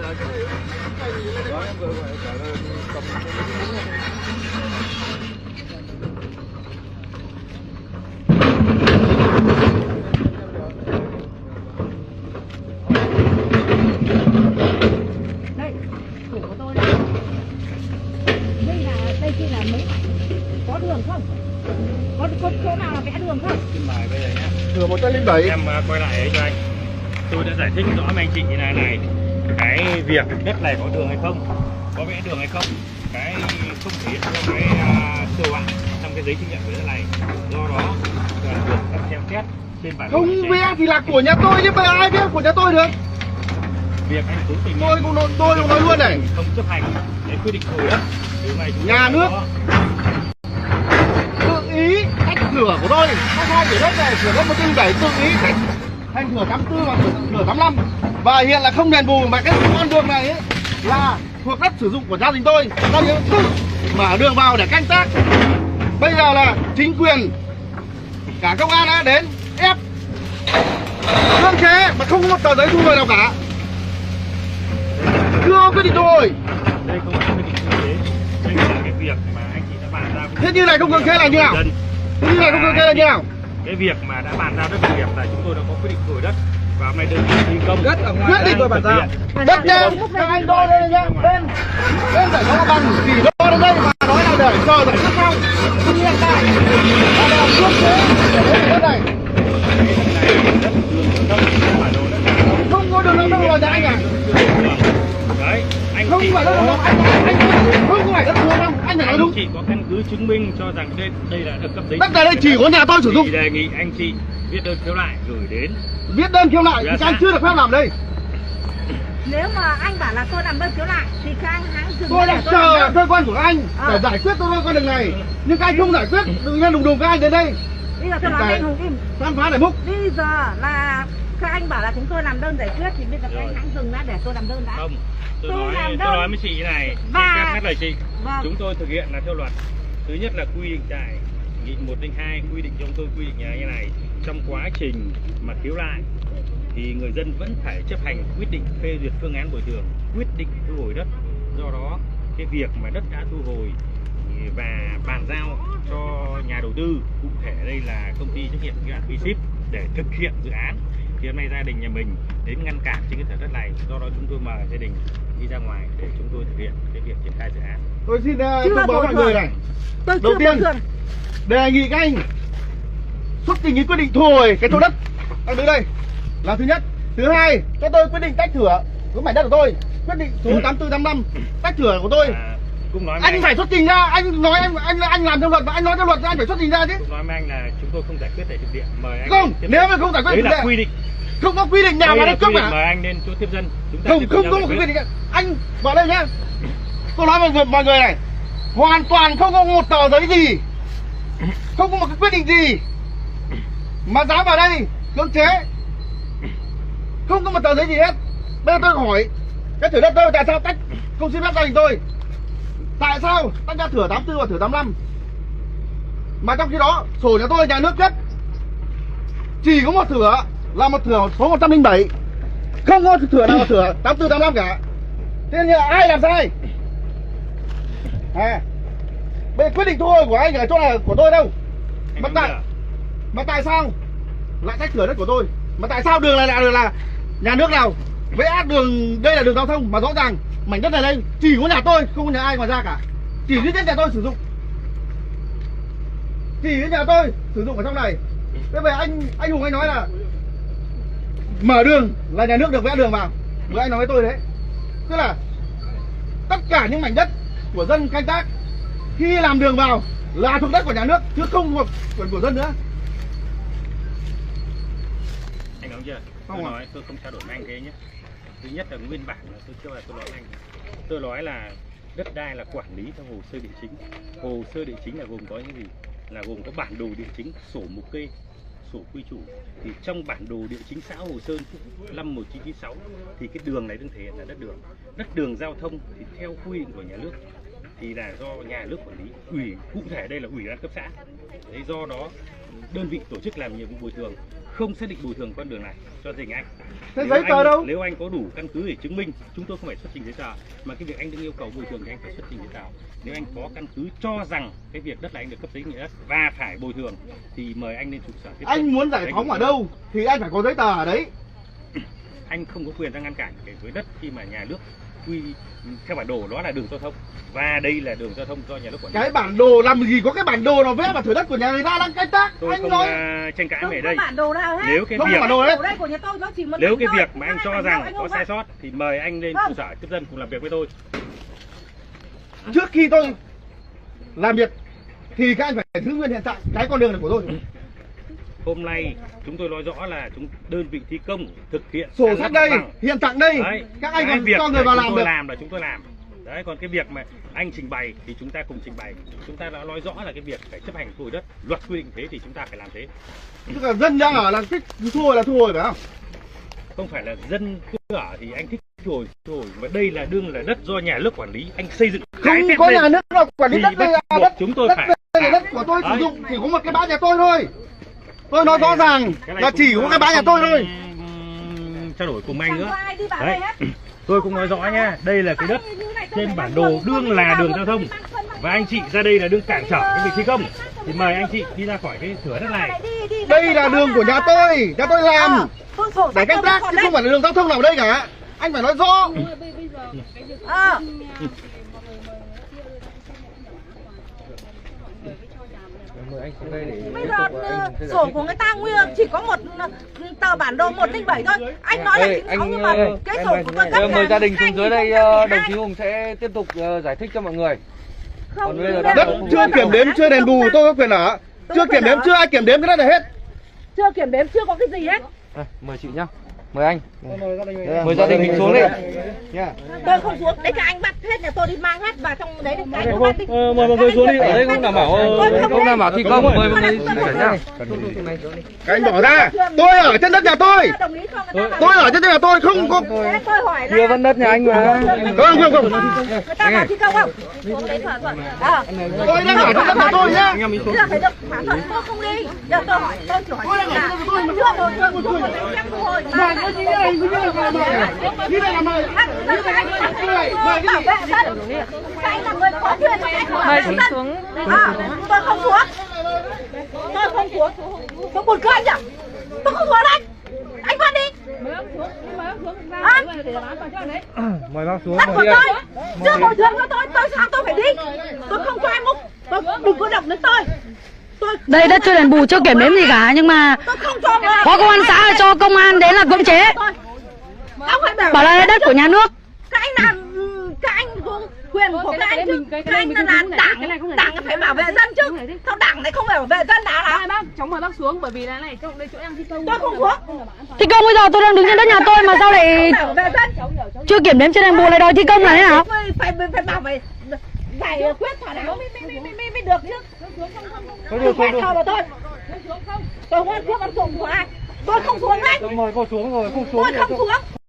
Có đường không? Có chỗ nào là vẽ đường không? Xin mời bây giờ nhé. Thừa 107. Em quay lại ấy cho anh. Tôi đã giải thích rõ với anh chị như này. Cái việc đất này có đường hay không, có vẽ đường hay không, cái không thể hiện cho cái sơ bản trong cái giấy chứng nhận của đất này. Do đó là được các xem xét trên bản. Không vẽ thì là của nhà tôi chứ bây giờ ai vẽ của nhà tôi được? Việc anh cố tình tôi cũng nói luôn này, không chấp hành cái quy định của đất. Nhà nước tự ý tách thửa của tôi, hai thửa đất này, thửa đất 107 tự ý tách thành thửa 84 và thửa 85 và hiện là không đền bù, mà cái con đường này ấy là thuộc đất sử dụng của gia đình tôi, gia đình tự mở đường vào để canh tác. Bây giờ là chính quyền cả công an đã đến ép cưỡng chế mà không có một tờ giấy thu hồi nào cả, chưa quyết định thu hồi. Đây không phải quyết định thu hồi, đây là cái việc mà anh chị đã bàn ra. Thế như này không cưỡng chế là như nào? Thế như này không cưỡng chế là như nào? Cái việc mà đã bàn giao đất nông nghiệp là chúng tôi đã có quyết định thu hồi đất và hôm nay đơn vị thi công đất ở ngoài quyết định rồi bàn giao đất nha. Các anh đo đây nhá, bên phải có bằng chỉ đo đến đây mà nói là để chờ giải quyết sau. Nhưng hiện tại là đều cưỡng chế để đất này không có đường đâu đâu là nhà anh à? Đấy, anh không phải đất đâu, anh không phải đất của đâu, anh phải nói đúng. Chị có căn cứ chứng minh cho rằng đây là được cấp giấy. Đất này đây chỉ có nhà tôi sử dụng. Đề nghị anh chị viết đơn khiếu nại gửi đến. Viết đơn khiếu nại thì anh chưa được phép làm đây. Nếu mà anh bảo là tôi làm đơn khiếu nại thì các anh hãng dừng. Tôi đang chờ cơ quan của anh để giải quyết tôi con đường này, nhưng các anh không giải quyết, tự nhiên đùng đùng các anh đến đây. Bây giờ tôi nói với anh Hùng im. Khám phá để múc. Bây giờ là các anh bảo là chúng tôi làm đơn giải quyết thì bây giờ các anh hãng dừng đã để tôi làm đơn đã. Không, tôi nói với chị như này, và các lời chị, chúng tôi thực hiện là theo luật. Thứ nhất là quy định tại nghị 102 quy định cho chúng tôi quy định như này, trong quá trình mà khiếu nại thì người dân vẫn phải chấp hành quyết định phê duyệt phương án bồi thường, quyết định thu hồi đất. Do đó cái việc mà đất đã thu hồi và bàn giao cho nhà đầu tư, cụ thể đây là công ty trách nhiệm hữu hạn V-Ship để thực hiện dự án, thì hôm nay gia đình nhà mình đến ngăn cản trên cái thửa đất này. Do đó chúng tôi mời gia đình đi ra ngoài để chúng tôi thực hiện cái việc triển khai dự án. Tôi xin thông báo mọi người này. Đầu tiên đề nghị các anh xuất trình cái quyết định thu hồi cái thổ đất đang đứng đây là thứ nhất. Thứ hai, cho tôi quyết định tách thửa của mảnh đất của tôi, quyết định số 8485 tách thửa của tôi. Cũng nói anh phải xuất trình ra, anh nói anh làm theo luật và anh nói theo luật anh phải xuất trình ra chứ. Nói với anh là chúng tôi không giải quyết tại thực địa, mời anh. Không, nếu mà không giải quyết đấy là quy định. Không có quy định nào mà đánh cướp cả. Mời anh lên chỗ tiếp dân. Không có một quy định. Anh vào đây nhá. Tôi nói mọi người này, hoàn toàn không có một tờ giấy gì, không có một cái quyết định gì mà dám vào đây cưỡng chế, không có một tờ giấy gì hết. Bây giờ tôi hỏi cái thửa đất tôi tại sao tách không xin phép gia đình tôi, tại sao tách ra thửa 84 và thửa 85 mà trong khi đó sổ nhà tôi nhà nước viết chỉ có một thửa là một thửa số 107, không có thửa nào là thửa 84 85 cả. Thế nên ai làm sai? Bây giờ quyết định thu hồi của anh ở chỗ này của tôi đâu? Mà tại sao lại tách thửa đất của tôi? Mà tại sao đường này lại là nhà nước nào vẽ đường, đây là đường giao thông mà rõ ràng mảnh đất này đây chỉ có nhà tôi, không có nhà ai ngoài ra cả, chỉ duy nhất nhà tôi sử dụng, chỉ có nhà tôi sử dụng ở trong này. Thế vậy anh Hùng anh nói là mở đường là nhà nước được vẽ đường vào, vừa anh nói với tôi đấy, tức là tất cả những mảnh đất của dân canh tác khi làm đường vào là thuộc đất của nhà nước chứ không thuộc của dân nữa. Anh nói chưa? Tôi không trao đổi với anh thế nhé. Thứ nhất là nguyên bản là tôi chưa là tôi nói với anh. Tôi nói là đất đai là quản lý theo hồ sơ địa chính. Hồ sơ địa chính là gồm có những gì? Là gồm có bản đồ địa chính, sổ mục kê, sổ quy chủ. Thì trong bản đồ địa chính xã Hồ Sơn năm 1996 thì cái đường này được thể hiện là đất đường. Đất đường giao thông thì theo quy định của nhà nước thì là do nhà nước quản lý, ủy cụ thể đây là ủy ban cấp xã. Đấy, do đó đơn vị tổ chức làm nhiệm vụ bồi thường không xác định bồi thường con đường này cho gia đình anh. Thế giấy tờ đâu? Nếu anh có đủ căn cứ để chứng minh, chúng tôi không phải xuất trình giấy tờ, mà cái việc anh đừng yêu cầu bồi thường thì anh phải xuất trình giấy tờ. Nếu anh có căn cứ cho rằng cái việc đất này anh được cấp giấy nghĩa đất và phải bồi thường thì mời anh lên trụ sở tiếp. Anh muốn giải phóng ở đâu thì anh phải có giấy tờ ở đấy. Anh không có quyền ra ngăn cản cái với đất khi mà nhà nước quy theo bản đồ đó là đường giao thông và đây là đường giao thông do nhà nước quản lý. Cái bản đồ làm gì có cái bản đồ nào vẽ vào thửa đất của nhà người ta đang canh tác. Tôi Anh không nói tranh cãi Không về có đây. bản đồ nào hết. Nếu cái không việc có bản đồ đấy. Ở đây của nhà tôi nó chỉ một nếu đường cái thôi. việc mà anh Hai cho bản rằng đồ anh có không sai phải. sót thì mời anh lên trụ sở tiếp dân cùng làm việc với tôi. Trước khi tôi làm việc thì các anh phải giữ nguyên hiện trạng cái con đường này của tôi. Hôm nay chúng tôi nói rõ là đơn vị thi công thực hiện Sổ san sách lấp đây, mặt bằng. hiện trạng đây. Đấy, Các anh cái còn việc cho người vào chúng làm tôi được. làm là chúng tôi làm. Đấy, còn cái việc mà anh trình bày thì chúng ta cùng trình bày. Chúng ta đã nói rõ là cái việc phải chấp hành thu hồi đất, luật quy định thế thì chúng ta phải làm thế. Tức là dân đang ở là thích thu hồi phải không? Không phải là dân cứ ở thì anh thích thu hồi, mà đây là đương là đất do nhà nước quản lý, anh xây dựng Không trái phép có lên. nhà nước nào quản lý Thì đất đây là buộc đất chúng tôi đất phải đây là đất của tôi sử Đấy. dụng, chỉ có một cái bãi nhà tôi thôi. Tôi nói rõ ràng Cái này là chỉ cũng có cái bãi nhà tôi thôi. trao đổi cùng anh Chẳng nữa. có ai đi vào Đấy. đây hết. Tôi cũng nói rõ nhá, đây là cái đất trên bản đồ đương là đường giao thông và anh chị ra đây là đương cản trở cái việc thi công thì mời anh chị đi ra khỏi cái thửa đất này. Đây là đường của nhà tôi làm để canh tác chứ không phải là đường giao thông nào ở đây cả. Anh phải nói rõ. Bây giờ sổ của người ta nguyên chỉ có một tờ bản đồ 107 thôi. Anh nói là 96 nhưng mà cái sổ của tôi cấp mời gia đình xuống dưới đây, 2012. đồng chí Hùng sẽ tiếp tục giải thích cho mọi người. Không, Còn bây giờ đất Đất chưa kiểm đếm, chưa đền bù, tôi có quyền ở. Chưa kiểm đếm, chưa ai kiểm đếm cái đất này hết. chưa kiểm đếm, chưa có cái gì hết. Mời chị nhá. Mời anh. Mời gia đình mình xuống đi. Tôi không xuống, đấy cả anh bắt hết nhà tôi đi mang hết vào trong đấy cái anh bắt đi. Mời mọi người xuống đi. Ở đây không đảm bảo thi công. Mời mọi người chuyển nhá. Các anh bỏ ra. Tôi ở trên đất nhà tôi. Đồng ý không? Người ta Tôi ở trên đất nhà tôi không có. Thế tôi hỏi Chưa vẫn đất nhà anh mà. Không. người ta vào thi công không? Xuống đấy thỏa thuận. Tôi đang ở trên đất nhà tôi nhá. Chưa phải được thỏa thuận, tôi không đi. Giờ tôi hỏi, tôi chỉ hỏi là chưa bồi thường không có giấy phép thu hồi. Đi đây làm mời. Bảo vệ dân. Anh là người có quyền mời xuống. Tôi không xuống. Tôi không xuống. Tôi buồn cười anh nhỉ? Tôi không xuống đấy. Anh bắt đi. Mời bác xuống. Đất của tôi. Chưa bồi thường cho tôi sao tôi phải đi? Tôi không cho ai múc. Tôi đừng có động đến tôi. Đây đất chưa đền bù, chưa kiểm đếm gì cả, nhưng mà Tôi không cho người. có công an xã cho công an đến là cưỡng chế, Ông phải bảo là đất của nhà nước. các anh làm các anh có quyền của các anh chứ. Các anh là đảng phải bảo vệ dân chứ. Sao đảng lại không phải bảo vệ dân nào Bác, cháu mời bác xuống bởi vì là này chỗ đây chỗ đang thi công. tôi không xuống. Thi công bây giờ tôi đang đứng trên đất nhà tôi mà sao lại Bảo vệ dân. chưa kiểm đếm chưa đền bù lại đòi thi công là thế nào? Phải bảo vệ giải quyết thỏa đáng mới được chứ. Không phải thò vào tôi. Tôi không ăn thuốc ăn sủng của ai. Tôi không xuống đấy. Mời cô xuống rồi, không xuống. Tôi không xuống.